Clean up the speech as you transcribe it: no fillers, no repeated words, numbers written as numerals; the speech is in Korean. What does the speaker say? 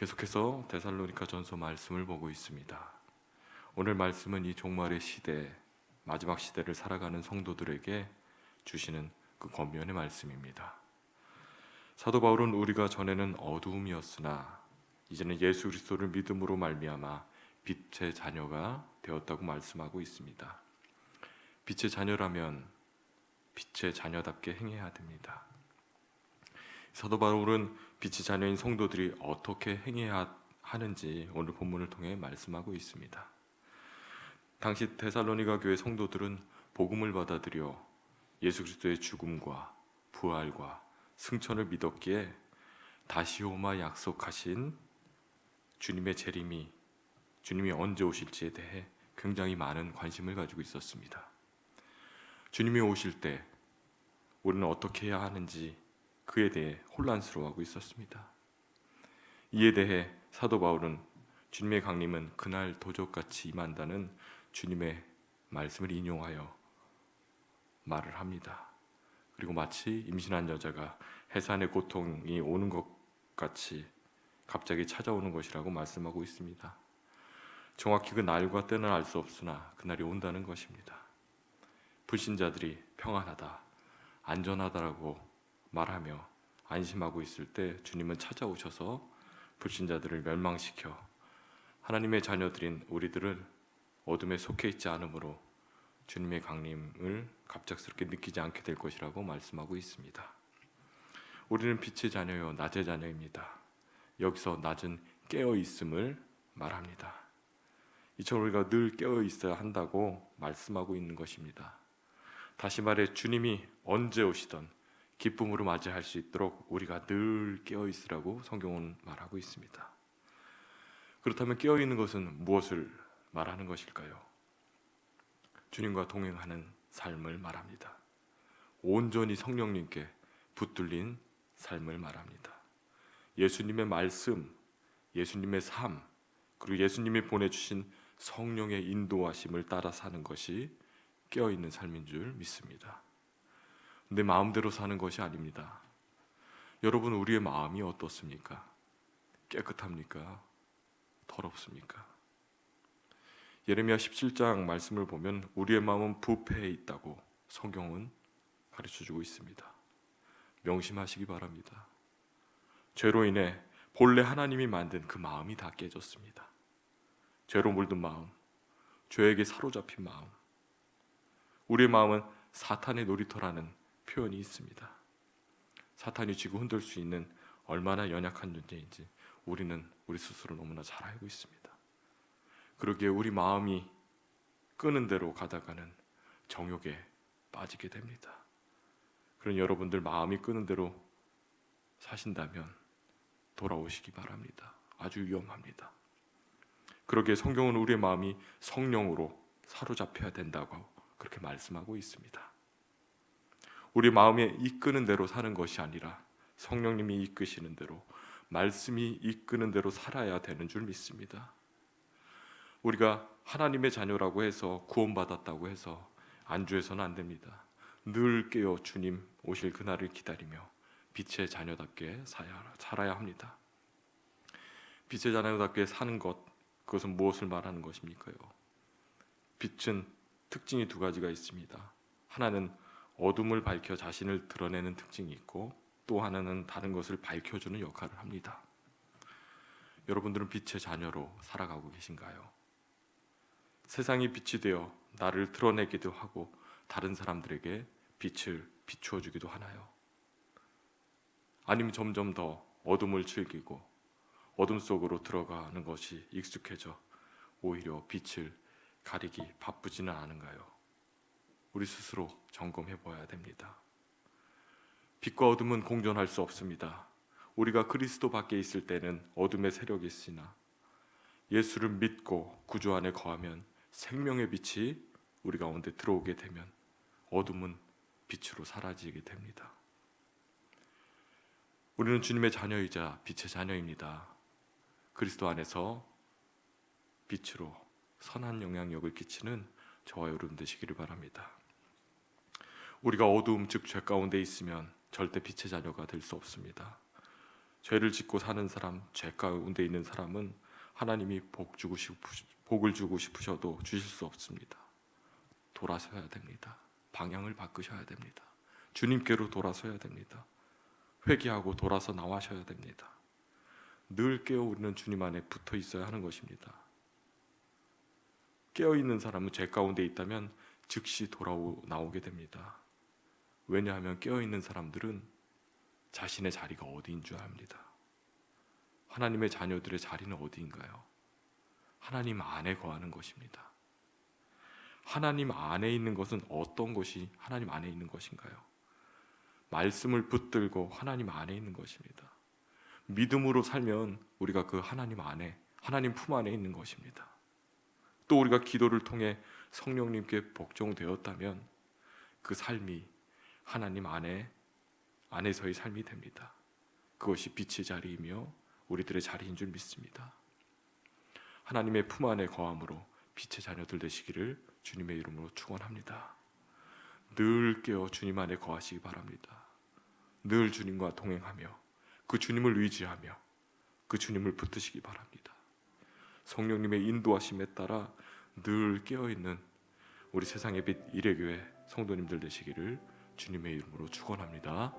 계속해서 데살로니가 전서 말씀을 보고 있습니다. 오늘 말씀은 이 종말의 시대, 마지막 시대를 살아가는 성도들에게 주시는 그 권면의 말씀입니다. 사도 바울은 우리가 전에는 어두움이었으나 이제는 예수 그리스도를 믿음으로 말미암아 빛의 자녀가 되었다고 말씀하고 있습니다. 빛의 자녀라면 빛의 자녀답게 행해야 됩니다. 사도 바울은 빛의 자녀인 성도들이 어떻게 행해야 하는지 오늘 본문을 통해 말씀하고 있습니다. 당시 데살로니가 교회 성도들은 복음을 받아들여 예수 그리스도의 죽음과 부활과 승천을 믿었기에 다시 오마 약속하신 주님의 재림이, 주님이 언제 오실지에 대해 굉장히 많은 관심을 가지고 있었습니다. 주님이 오실 때 우리는 어떻게 해야 하는지 그에 대해 혼란스러워하고 있었습니다. 이에 대해 사도 바울은 주님의 강림은 그날 도적같이 임한다는 주님의 말씀을 인용하여 말을 합니다. 그리고 마치 임신한 여자가 해산의 고통이 오는 것 같이 갑자기 찾아오는 것이라고 말씀하고 있습니다. 정확히 그 날과 때는 알 수 없으나 그날이 온다는 것입니다. 불신자들이 평안하다, 안전하다라고 말하며 안심하고 있을 때 주님은 찾아오셔서 불신자들을 멸망시켜 하나님의 자녀들인 우리들을 어둠에 속해 있지 않으므로 주님의 강림을 갑작스럽게 느끼지 않게 될 것이라고 말씀하고 있습니다. 우리는 빛의 자녀요 낮의 자녀입니다. 여기서 낮은 깨어 있음을 말합니다. 이처럼 우리가 늘 깨어 있어야 한다고 말씀하고 있는 것입니다. 다시 말해 주님이 언제 오시던 기쁨으로 맞이할 수 있도록 우리가 늘 깨어 있으라고 성경은 말하고 있습니다. 그렇다면 깨어 있는 것은 무엇을 말하는 것일까요? 주님과 동행하는 삶을 말합니다. 온전히 성령님께 붙들린 삶을 말합니다. 예수님의 말씀, 예수님의 삶, 그리고 예수님이 보내주신 성령의 인도하심을 따라 사는 것이 깨어있는 삶인 줄 믿습니다. 내 마음대로 사는 것이 아닙니다. 여러분, 우리의 마음이 어떻습니까? 깨끗합니까? 더럽습니까? 예레미야 17장 말씀을 보면 우리의 마음은 부패해 있다고 성경은 가르쳐주고 있습니다. 명심하시기 바랍니다. 죄로 인해 본래 하나님이 만든 그 마음이 다 깨졌습니다. 죄로 물든 마음, 죄에게 사로잡힌 마음, 우리의 마음은 사탄의 놀이터라는 표현이 있습니다. 사탄이 쥐고 흔들 수 있는 얼마나 연약한 존재인지 우리는 우리 스스로 너무나 잘 알고 있습니다. 그러기에 우리 마음이 끄는 대로 가다가는 정욕에 빠지게 됩니다. 그런 여러분들 마음이 끄는 대로 사신다면 돌아오시기 바랍니다. 아주 위험합니다. 그러기에 성경은 우리의 마음이 성령으로 사로잡혀야 된다고 그렇게 말씀하고 있습니다. 우리 마음에 이끄는 대로 사는 것이 아니라 성령님이 이끄시는 대로, 말씀이 이끄는 대로 살아야 되는 줄 믿습니다. 우리가 하나님의 자녀라고 해서 구원받았다고 해서 안주해서는 안 됩니다. 늘 깨어 주님 오실 그날을 기다리며 빛의 자녀답게 살아야 합니다. 빛의 자녀답게 사는 것, 그것은 무엇을 말하는 것입니까요? 빛은 특징이 두 가지가 있습니다. 하나는 어둠을 밝혀 자신을 드러내는 특징이 있고 또 하나는 다른 것을 밝혀주는 역할을 합니다. 여러분들은 빛의 자녀로 살아가고 계신가요? 세상이 빛이 되어 나를 드러내기도 하고 다른 사람들에게 빛을 비추어 주기도 하나요? 아니면 점점 더 어둠을 즐기고 어둠 속으로 들어가는 것이 익숙해져 오히려 빛을 가리기 바쁘지는 않은가요? 우리 스스로 점검해 보아야 됩니다. 빛과 어둠은 공존할 수 없습니다. 우리가 그리스도 밖에 있을 때는 어둠의 세력이 있으나 예수를 믿고 구주 안에 거하면 생명의 빛이 우리 가운데 들어오게 되면 어둠은 빛으로 사라지게 됩니다. 우리는 주님의 자녀이자 빛의 자녀입니다. 그리스도 안에서 빛으로 선한 영향력을 끼치는 저와 여러분 되시기를 바랍니다. 우리가 어두움 즉 죄 가운데 있으면 절대 빛의 자녀가 될 수 없습니다. 죄를 짓고 사는 사람, 죄 가운데 있는 사람은 하나님이 복을 주고 싶으셔도 주실 수 없습니다. 돌아서야 됩니다. 방향을 바꾸셔야 됩니다. 주님께로 돌아서야 됩니다. 회개하고 돌아서 나와셔야 됩니다. 늘 깨어있는 주님 안에 붙어 있어야 하는 것입니다. 깨어있는 사람은 죄 가운데 있다면 즉시 나오게 됩니다. 왜냐하면 깨어있는 사람들은 자신의 자리가 어디인 줄 압니다. 하나님의 자녀들의 자리는 어디인가요? 하나님 안에 거하는 것입니다. 하나님 안에 있는 것은 어떤 것이 하나님 안에 있는 것인가요? 말씀을 붙들고 하나님 안에 있는 것입니다. 믿음으로 살면 우리가 그 하나님 안에, 하나님 품 안에 있는 것입니다. 또 우리가 기도를 통해 성령님께 복종되었다면 그 삶이 하나님 안에서의 삶이 됩니다. 그것이 빛의 자리이며 우리들의 자리인 줄 믿습니다. 하나님의 품 안에 거함으로 빛의 자녀들 되시기를 주님의 이름으로 축원합니다. 늘 깨어 주님 안에 거하시기 바랍니다. 늘 주님과 동행하며 그 주님을 의지하며 그 주님을 붙드시기 바랍니다. 성령님의 인도하심에 따라 늘 깨어있는 우리 세상의 빛 일회교회 성도님들 되시기를 주님의 이름으로 축원합니다.